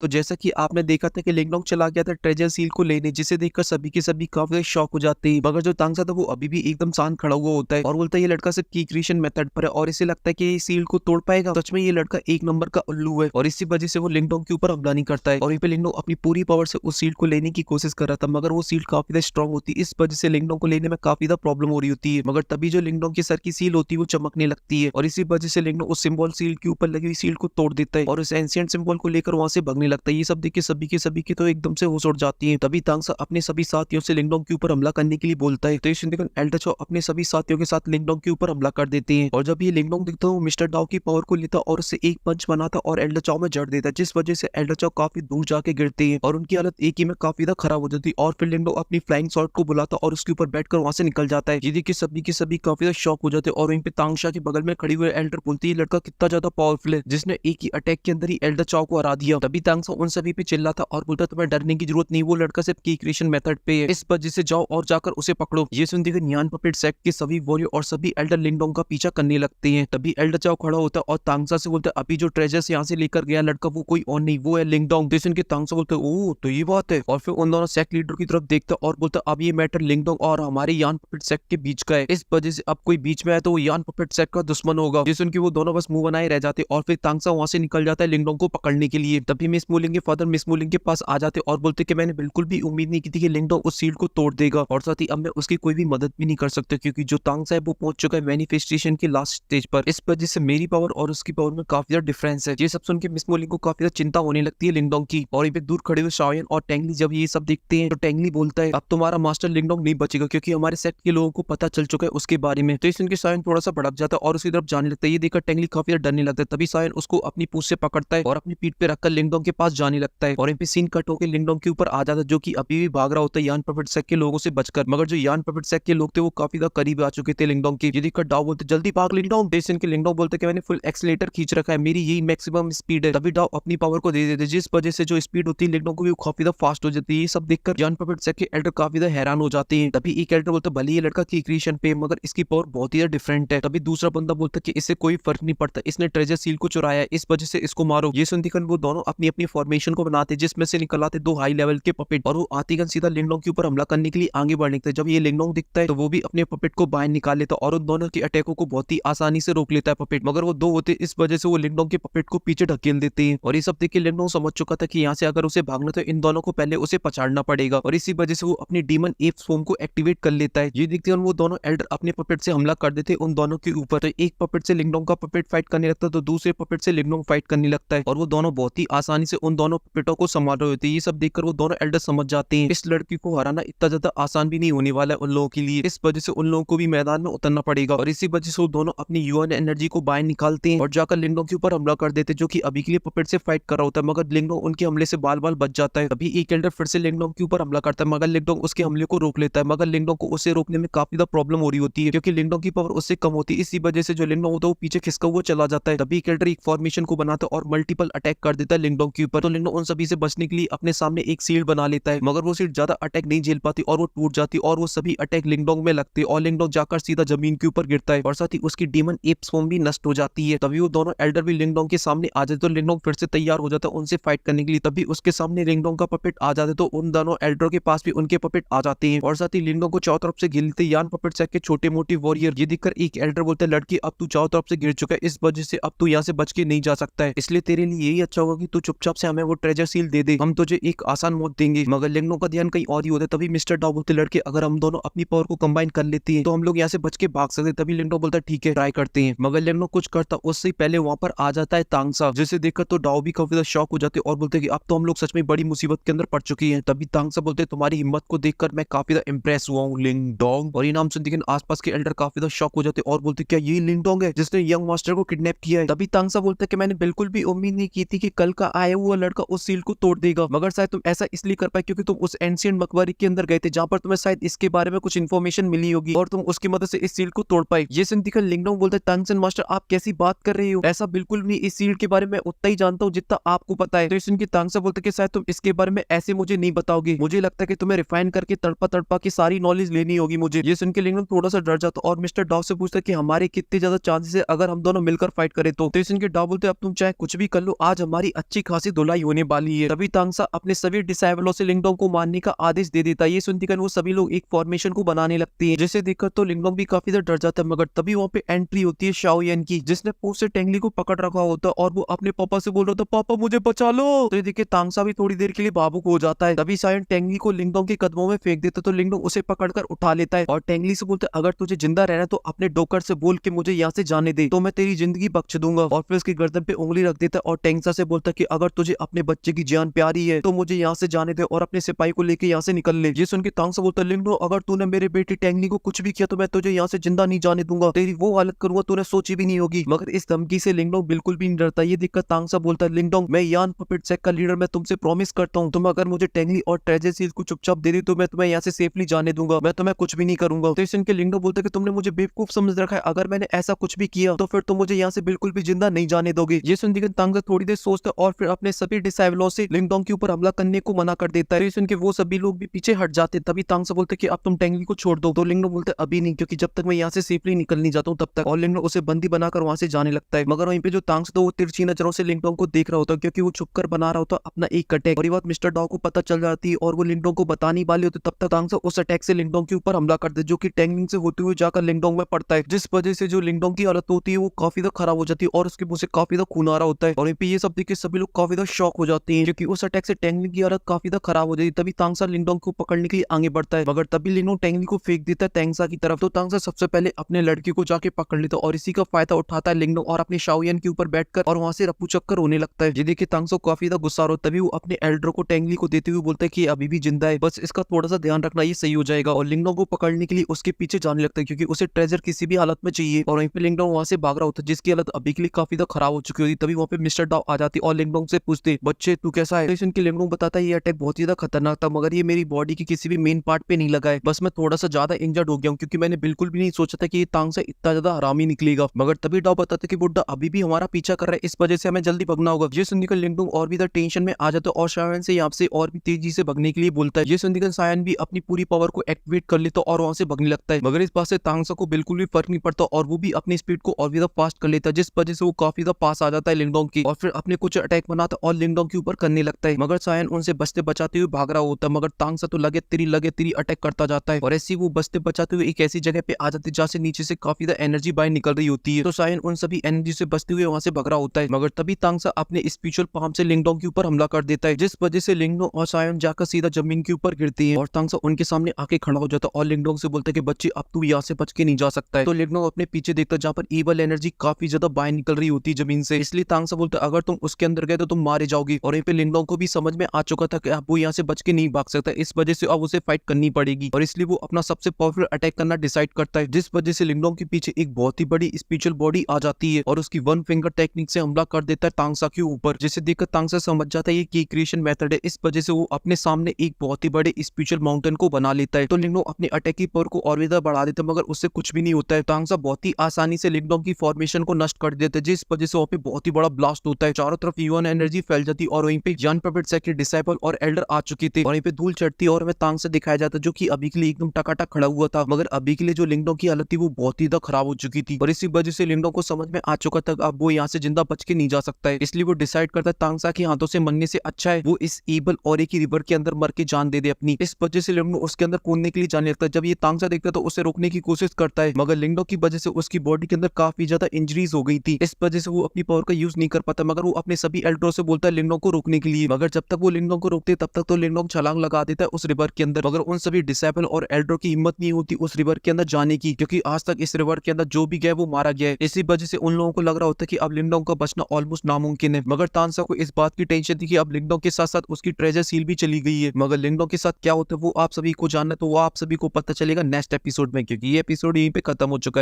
तो जैसा कि आपने देखा था कि लिंगडोंग चला गया था ट्रेजर सील को लेने, जिसे देखकर सभी के सभी काफी शॉक हो जाते हैं। मगर जो तांगसा था वो अभी भी एकदम शांत खड़ा हुआ होता है और बोलता है ये लड़का सिर्फ की क्रिएशन मेथड पर है और इसे लगता है कि ये सील को तोड़ पाएगा। सच में ये लड़का एक नंबर का उल्लू है और इसी वजह से वो लिंगडोंग के ऊपर हमला नहीं करता है और यहाँ पे लिंगडोंग अपनी पूरी पावर से उस सील को लेने की कोशिश कर रहा था, मगर वो सील काफी ज्यादा स्ट्रॉन्ग होती है। इस वजह से लिंगडोंग को लेने में काफी ज्यादा प्रॉब्लम हो रही होती है। मगर तभी जो लिंगडोंग के सर की सील होती है वो चमकने लगती है और इसी वजह से लिंगडोंग उस सिंबल सील के ऊपर लगी हुई सील को तोड़ देता है और उस एंशिएंट सिंबल को लेकर वहां से भागने लगता है। ये सब देख के सभी की तो एकदम से होश उड़ जाती है। तभी तांगसा अपने सभी साथियों से लिंगडोंग के ऊपर हमला करने के लिए बोलता है। तो इस देखकर एल्डर चो अपने सभी साथियों के साथ लिंगडोंग के ऊपर हमला कर देते हैं और जब ये लिंगडोंग दिखता है वो मिस्टर डाओ की पावर को लेता और उससे एक पंच बनाता और एल्डर चाओ में जड़ देता, जिस वजह से एल्डर चाओ काफी दूर जाके गिरते हैं और उनकी हालत एक ही में काफी ज्यादा खराब हो जाती है। और फिर लिंगडोंग अपनी फ्लाइंग शॉट को बुलाता और उसके ऊपर बैठकर वहां से निकल जाता है। ये देख के सभी काफी ज्यादा शॉक हो जाते हैं और वहीं पे तांगशा के बगल में खड़ी हुई एल्डर बोलती है लड़का कितना ज्यादा पावरफुल है जिसने एक ही अटैक के अंदर ही एल्डर चाओ को हरा दिया। तभी तांगशा उन सभी पे चिल्लाता और बोलता तुम्हें डरने की जरूरत नहीं, वो लड़का सिर्फ की क्रिएशन मेथड पे है, इस वजह से जाओ और जाकर उसे पकड़ो। ये सुनते हुए न्यान पपेट सेक्ट के सभी वॉरियर और सभी एल्डर लिंगडोंग का पीछा करने लगते हैं। तभी एल्डर चाओ खड़ा होता है और तांगसा से बोलता है अभी जो ट्रेजर्स यहाँ से लेकर गया लड़का वो कोई और नहीं वो है लिंगडोंग। तो सुन के तांगसा बोलते है ओह तो ये बात है और फिर उन दोनों सेक्ट लीडर की तरफ देखता और बोलता अब ये मैटर लिंगडोंग और हमारे यान पपेट सेक्ट के बीच का है, इस वजह से अब कोई बीच में आए तो वो यान पपेट सेक्ट का दुश्मन होगा। जिस उनकी वो दोनों बस मुंह बनाए रह जाते और फिर तांगसा वहां से निकल जाता है लिंगडोंग को पकड़ने के लिए। तभी मिस मूलिंग के फादर मिस मूलिंग के पास आ जाते और बोलते कि मैंने बिल्कुल भी उम्मीद नहीं की थी कि लिंगडोंग उस सील को तोड़ देगा और साथ ही अब मैं उसकी कोई भी मदद भी नहीं कर सकता क्योंकि जो तांगसा है वो पहुंच चुका है मैनिफेस्टेशन की लास्ट स्टेज पर। इस वजह से मेरी पावर और उसकी पावर में काफी ज्यादा डिफरेंस है। ये सब सुन के मिस मूलिंग को काफी ज्यादा चिंता होने लगती है लिंगडोंग की और ये दूर खड़े हुए शाओयन और टेंगली जब ये सब देखते हैं तो टेंगली बोलता है अब तुम्हारा मास्टर लिंगडोंग नहीं बचेगा क्योंकि हमारे सेक्ट के लोगों को पता चल चुका है उसके बारे में। तो इसलिए शाओयन थोड़ा सा भड़क जाता है और उसी तरफ जाने लगता है। ये देखकर टेंगली काफी ज्यादा डरने लगता है। तभी शाओयन उसको अपनी पूंछ से पकड़ता है और अपनी पीठ पे रखकर लिंगडोंग के पास जाने लगता है और यहाँ पे सीन कट होकर लिंगडोंग के ऊपर आ जाता है जो कि अभी भी भाग रहा होता है यान पपेट सेक्ट के लोगों से बचकर। मगर जो यान पपेट सेक्ट के लोग थे वो काफी ज्यादा करीब आ चुके थे लिंगडोंग के। ये देखकर डाओ बोलते जल्दी भाग लिंगडोंग। के लिंगडोंग बोलते कि मैंने फुल एक्सीलेटर खींच रखा है, मेरी यही मैक्सिमम स्पीड है। तभी डाओ अपनी पावर को दे देते जिस वजह से जो स्पीड होती है लिंगडोंग को भी काफी ज्यादा फास्ट हो जाती है। ये सब देखकर यान पपेट सेक्ट के एल्डर काफी ज्यादा हैरान हो जाते हैं। तभी एक एल्डर बोलता भले ये लड़का की क्रिएशन पे मगर इसकी पावर बहुत ही डिफरेंट है। तभी दूसरा बंदा बोलता कि इससे कोई फर्क नहीं पड़ता, इसने ट्रेजर सील को चुराया है इस वजह से इसको मारो। ये सुनती वो दोनों अपनी अपनी फॉर्मेशन को बनाते जिसमें से निकल आते दो हाई लेवल के पपेट और वो आतीगन सीधा लिंगडोंग के ऊपर हमला करने के लिए आगे बढ़ निकलते। जब ये लिंगडोंग दिखता है तो वो भी अपने पपेट को बाहर निकाल लेता और उन दोनों के अटैकों को बहुत ही आसानी से रोक लेता है पपेट। मगर वो दो होते इस वजह से वो लिंगडोंग के पपेट को पीछे ढकेल देते हैं और ये सब देख के लिंगडोंग समझ चुका था कि यहाँ से अगर उसे भागना तो इन दोनों को पहले उसे पछाड़ना पड़ेगा और इसी वजह से वो अपनी डीमन एप्स फॉर्म को एक्टिवेट कर लेता है। ये देखते हैं वो दोनों एल्डर अपने पपेट से हमला कर देते उन दोनों के ऊपर। तो एक पपेट से लिंगडोंग का पपेट फाइट करने लगता है तो दूसरे पपेट से लिंगडोंग फाइट करने लगता है और वो दोनों बहुत ही आसानी से उन दोनों पपेटों को संभाल रहे होते हैं। ये सब देखकर वो दोनों एल्डर समझ जाते हैं इस लड़की को हराना इतना ज्यादा आसान भी नहीं होने वाला है उन लोगों के लिए, इस वजह से उन लोगों को भी मैदान में उतरना पड़ेगा और इसी वजह से वो दोनों अपनी यूएन एनर्जी को बाहर निकालते हैं और जाकर लिंगडोंग के ऊपर हमला कर देते जो कि अभी के लिए पपेट से फाइट कर रहा होता है। मगर लिंगडोंग उनके हमले से बाल बाल बच जाता है। तभी एक एल्डर फिर से लिंगडोंग के ऊपर हमला करता है मगर लिंगडोंग उसके हमले को रोक लेता है। मगर लिंगडोंग को उसे रोकने में काफी ज्यादा प्रॉब्लम हो रही होती है क्योंकि लिंगडोंग की पावर उससे कम होती है। इसी वजह से जो लिंगडोंग होता है वो पीछे खिसका हुआ चला जाता है। तभी एक एल्डर एक फॉर्मेशन को बनाता है और मल्टीपल अटैक कर देता है लिंगडोंग के ऊपर। तो लिंगडोंग उन सभी से बचने के लिए अपने सामने एक शील्ड बना लेता है मगर वो शील्ड ज्यादा अटैक नहीं झेल पाती और वो टूट जाती और वो सभी अटैक लिंगडोंग में लगते और लिंगडोंग जाकर सीधा जमीन के ऊपर गिरता है और साथ ही उसकी डीमन एप्स फॉर्म भी नष्ट हो जाती है। तभी वो दोनों एल्डर भी लिंगडोंग के सामने आ जाते तो लिंगडोंग फिर से तैयार हो जाता है उनसे फाइट करने के लिए। तभी उसके सामने लिंगडोंग का पपेट आ जाते तो उन दोनों एल्डरों के पास भी उनके पपेट आ जाते हैं और साथ ही लिंगडोंग को चारों तरफ से घिर लेते यान पपेट सेक्ट के छोटे मोटे वॉरियर। ये देखकर एक एल्डर बोलता है लड़की अब तू चारों तरफ से गिर चुका है, इस वजह से अब तू यहाँ से बच के नहीं जा सकता है, इसलिए तेरे लिए यही अच्छा होगा कि तू चुपचाप से हमें वो ट्रेजर सील दे दे, हम तुझे एक आसान मौत देंगे। मगर लिंगडोंग का ध्यान कहीं और ही होता है। तभी मिस्टर डाओ बोलते लड़के अगर हम दोनों अपनी पावर को कंबाइन कर लेते हैं तो हम लोग यहाँ से बच के भाग सकते। तभी लिंगडोंग बोलता ठीक है ट्राई करते हैं। मगर लिंगडोंग कुछ करता उससे पहले वहां पर आ जाता है तांगसा जिसे देखकर तो डाओ भी काफी शॉक हो जाते और बोलते कि अब तो हम लोग सच में बड़ी मुसीबत के अंदर पड़ चुकी हैं। तभी तांगसा बोलते तुम्हारी हिम्मत को देखकर मैं काफी ज्यादा इंप्रेस हुआ हूँ लिंगडोंग। और ये नाम सुनते ही आसपास के एल्डर काफी ज्यादा शॉक हो जाते और बोलते क्या ये लिंगडोंग है जिसने यंग मास्टर को किडनैप किया है। तभी तांगसा बोलता है कि मैंने बिल्कुल भी उम्मीद नहीं की थी कि कल का आया हुआ लड़का उस सील को तोड़ देगा, मगर शायद तुम ऐसा इसलिए कर पाए क्योंकि तुम उस एंशिएंट मकबरे के अंदर गए थे जहां पर तुम्हें शायद इसके बारे में कुछ इन्फॉर्मेशन मिली होगी और तुम उसकी मदद से इस सील को तोड़ पाए। ये सुनकर लिंगडोंग बोलता है तांगसेन मास्टर आप कैसी बात कर रहे हो, ऐसा बिल्कुल नहीं, इस सील के बारे में उतना ही जानता हूँ जितना आपको पता है। तो सुन के तांगसा बोलता है कि शायद तुम इसके बारे में ऐसे मुझे नहीं बताओगे, मुझे लगता है कि तुम्हें रिफाइन करके तड़पा तड़पा की सारी नॉलेज लेनी होगी मुझे। ये सुन के लिंगडोंग थोड़ा सा डर जाता और मिस्टर डाव से पूछता है कि हमारे कितने ज्यादा चांसेस है अगर हम दोनों मिलकर फाइट करें तो। सुन के डाव बोलते अब तुम चाहे कुछ भी कर लो, आज हमारी अच्छी खासी से धुलाई होने वाली है। तभी तांगसा अपने सभी डिसाइबलों से लिंगडोंग को मारने का आदेश दे देता है। ये सुनकर वो सभी लोग एक फॉर्मेशन को बनाने लगते हैं, जिसे देखकर तो लिंगडोंग भी काफी ज्यादा डर जाता है। मगर तभी वहाँ पे एंट्री होती है शाओयन की, जिसने पूंछ से टेंगली को पकड़ रखा होता है और वो अपने पापा से बोल रहा था, पापा मुझे बचा लो। तो ये देखिए तांगसा भी थोड़ी देर के लिए भावुक हो जाता है। तभी शाओयन टेंगली को लिंगडोंग के कदमों में फेंक देता है, तो लिंगडोंग उसे पकड़कर उठा लेता है और टेंगली से बोलता है, अगर तुझे जिंदा रहना है तो अपने डोकर से बोल के मुझे यहाँ से जाने दे, तो मैं तेरी जिंदगी बख्श दूंगा। और फिर उसकी गर्दन पे उंगली रख देता है और टेंगसा से बोलता है कि अगर तुझे अपने बच्चे की जान प्यारी है तो मुझे यहाँ से जाने दे और अपने सिपाही को लेके यहाँ से निकल ले। ये सुन के तांगसा बोलता है, लिंगडोंग अगर तूने मेरे बेटी टेंगली को कुछ भी किया तो मैं तुझे यहाँ से जिंदा नहीं जाने दूंगा, तेरी वो हालत करूंगा तूने सोची भी नहीं होगी। मगर इस धमकी से लिंगडोंग बिल्कुल भी नहीं डरता। ये देखकर तांगसा बोलता है, लिंगडोंग मैं यान पपेट सेक का लीडर, मैं तुमसे प्रॉमिस करता हूँ, तुम अगर मुझे टेंगली और ट्रेजर सील को चुपचाप दे दी तो मैं तुम्हें यहाँ से सेफली जाने दूंगा, मैं तुम्हें कुछ भी नहीं करूंगा। तो सुन के लिंगडोंग बोलता है कि तुमने मुझे बेवकूफ समझ रखा है, अगर मैंने ऐसा कुछ भी किया तो फिर तुम मुझे यहाँ से बिल्कुल भी जिंदा नहीं जाने दोगे। ये सुन के तांगसा थोड़ी देर सोचता है और फिर अपने सभी डिसाइबलों से लिंगडोंग के ऊपर हमला करने को मना कर देता है। सुन के वो सभी लोग भी पीछे हट जाते। तभी तांगसा बोलते कि अब तुम टेंगली को छोड़ दो। तो लिंगडोंग बोलते अभी नहीं, क्योंकि जब तक मैं यहाँ से सेफली निकल नहीं जाता हूँ तब तक। और लिंगडोंग उसे बंदी बनाकर वहां से जाने लगता है। मगर वहीं पे जो तांगसा तो वो तिरछी नजरों से लिंगडोंग को देख रहा होता है, क्योंकि वो छुपकर बना रहा होता अपना एक अटैक। और ये बात मिस्टर डॉ को पता चल जाती है और वो लिंगडोंग को बताने वाली होती। तब तक तांगसा उस अटैक से लिंगडोंग के ऊपर हमला कर दे, जो कि टेंगलिंग से होते हुए जाकर लिंगडोंग में पड़ता है, जिस वजह से जो लिंगडोंग की हालत होती है वो काफी ज्यादा खराब हो जाती है और उसके मुंह से काफी ज्यादा खून आ रहा होता है। और ये सब देख के सभी लोग काफी ज्यादा शॉक हो जाते हैं, क्योंकि उस अटैक से टेंगलिंग की हालत काफी ज्यादा खराब हो जाती है। तभी तांगसा लिंगडोंग को पकड़ने के लिए आगे बढ़ता है, मगर तभी लिंगडोंग टेंगली को फेंक देता है तांगसा की तरफ। तो तांगसा सबसे पहले अपने लड़की को जाके पकड़ लेता है और इसी का फायदा उठाता है लिंगडोंग और अपने शाओयन के ऊपर बैठकर और वहां से रफू चक्कर होने लगता है। ये देखिए तांगसा काफी ज्यादा गुस्सा हो, तभी वो अपने एल्डर को टेंगली को देते हुए बोलता है कि अभी भी जिंदा है, बस इसका थोड़ा सा ध्यान रखना, ये सही हो जाएगा। और लिंगडोंग को पकड़ने के लिए उसके पीछे जाने लगता है, क्योंकि उसे ट्रेजर किसी भी हालत में चाहिए। और वहीं पे लिंगडोंग वहां से भाग रहा होता है, जिसकी हालत अभी के लिए काफी ज्यादा खराब हो चुकी होती। तभी वहां पे मिस्टर डॉ आ जाती और लिंगडोंग से पूछते, बच्चे तू कैसा है? तो लिंगडोंग बताता है ये अटैक बहुत ही ज्यादा खतरनाक था, मगर ये मेरी बॉडी की किसी भी मेन पार्ट पे नहीं लगा है, बस मैं थोड़ा सा ज्यादा इंजर्ड हो गया हूँ, क्योंकि मैंने बिल्कुल भी नहीं सोचा था कि ये तांगसा इतना ज्यादा हरामी निकलेगा। मगर तभी डॉ बताता है कि बुड्ढा अभी भी हमारा पीछा कर रहा है, इस वजह से हमें जल्दी भगना होगा। ये सुनकर लिंगडोंग और भी ज्यादा टेंशन में आ जाता है और शायन से यहाँ से और भी तेजी से भगने के लिए बोलता है। ये सुनकर शायन भी अपनी पूरी पावर को एक्टिवेट कर लेता और वहां से भगने लगता है। मगर इस बात से तांगसा को बिल्कुल भी फर्क नहीं पड़ता और वो भी अपनी स्पीड को और भी ज्यादा फास्ट कर लेता है, जिस वजह से वो काफी ज्यादा पास आ जाता है लिंगडोंग की और फिर अपने कुछ अटैक बनाता और लिंगडोंग के ऊपर करने लगता है। मगर शायन उनसे बचते बचाते हुए भाग रहा होता है, मगर तांगसा तो लगे तेरी अटैक करता जाता है और ऐसे वो बचते बचाते हुए एक ऐसी जगह पे आ जाती है जहाँ से नीचे से काफी ज्यादा एनर्जी बाहर निकल रही होती है। तो शायन उन सभी एनर्जी से बचते हुए वहां से भग रहा होता है। मगर तभी तांगसा अपने स्पिरिचुअल पाम से लिंगडोंग के ऊपर हमला कर देता है, जिस वजह से लिंगडोंग और शायन जाकर सीधा जमीन के ऊपर गिरती है और तांगसा उनके सामने आके खड़ा हो जाता है और लिंगडोंग से बोलता है कि बच्चे अब तू यहाँ से बच के नहीं जा सकता है। तो लिंगडोंग अपने पीछे देखता है जहाँ पर ईवल एनर्जी काफी ज्यादा बाहर निकल रही होती है जमीन से, इसलिए तांगसा बोलता है अगर तुम उसके अंदर गए तो तुम मारे जाओगे। और यहाँ पे लिंगडोंग को भी समझ में आ चुका था कि अब वो यहाँ से बच के नहीं भाग सकता, इस वजह से अब उसे फाइट करनी पड़ेगी और इसलिए वो अपना सबसे पावरफुल अटैक करना डिसाइड करता है, जिस वजह से लिंगडोंग के पीछे एक बहुत ही बड़ी स्पिरिचुअल बॉडी आ जाती है और उसकी वन फिंगर टेक्निक से हमला कर देता है तांगसा के ऊपर, जिसे देखकर तांगसा समझ जाता है ये की क्रिएशन मेथड है। इस वजह से वो अपने सामने एक बहुत ही बड़े स्पिरिचुअल माउंटेन को बना लेता है। तो लिंगडोंग अपने अटैक की पावर को और भी ज्यादा बढ़ा देता है, मगर उससे कुछ भी नहीं होता है। तांगसा बहुत ही आसानी से लिंगडोंग की फॉर्मेशन को नष्ट कर देता है, जिस वजह से वहाँ पे बहुत ही बड़ा ब्लास्ट होता है, चारों तरफ यूएन एनर्जी फैल जाती है और वहीं पे यान पपेट सेक के डिसाइपल और एल्डर आ चुके थे और वहीं पे धूल चढ़ती है और हमें तांगसा दिखाया जाता है जो कि अभी के लिए एकदम टकाटक खड़ा हुआ था। मगर अभी के लिए जो लिंगडोंग की हालत थी वो बहुत ही ज्यादा खराब हो चुकी थी और इसी वजह से लिंगडोंग को समझ में आ चुका था अब वो यहाँ से जिंदा बच के नहीं जा सकता है, इसलिए वो डिसाइड करता है तांगसा के हाथों से मरने से अच्छा है वो इस ईबल और एक ही रिवर के अंदर मर के जान दे दे अपनी। इस वजह से लिंगडोंग उसके अंदर कूदने के लिए जाने लगता है। जब ये तांगसा देखता है तो उसे रोकने की कोशिश करता है, मगर लिंगडोंग की वजह से उसकी बॉडी के अंदर काफी ज्यादा इंजरीज हो गई थी, इस वजह से वो अपनी पावर का यूज नहीं कर पाता। मगर वो अपने सभी एल्डरों से बोलता है लिंगडोंग को रोकने के लिए, मगर जब तक वो लिंगडोंग को रोकते तब तक तो लिंगडोंग छलांग लगा देता है उस रिवर के अंदर। मगर उन सभी डिसाइपल और एल्डर की हिम्मत नहीं होती उस रिवर के अंदर जाने की, क्योंकि आज तक इस रिवर के अंदर जो भी गया वो मारा गया है। इसी वजह से उन लोगों को लग रहा होता है कि अब लिंगडोंग का बचना ऑलमोस्ट नामुमकिन है। मगर तांगसा को इस बात की टेंशन थी कि अब लिंगडोंग के साथ साथ उसकी ट्रेजर सील भी चली गई है। मगर लिंगडोंग के साथ क्या होता है वो आप सभी को जानना है, तो वो आप सभी को पता चलेगा नेक्स्ट एपिसोड में, क्योंकि ये एपिसोड यहीं पे खत्म हो चुका है।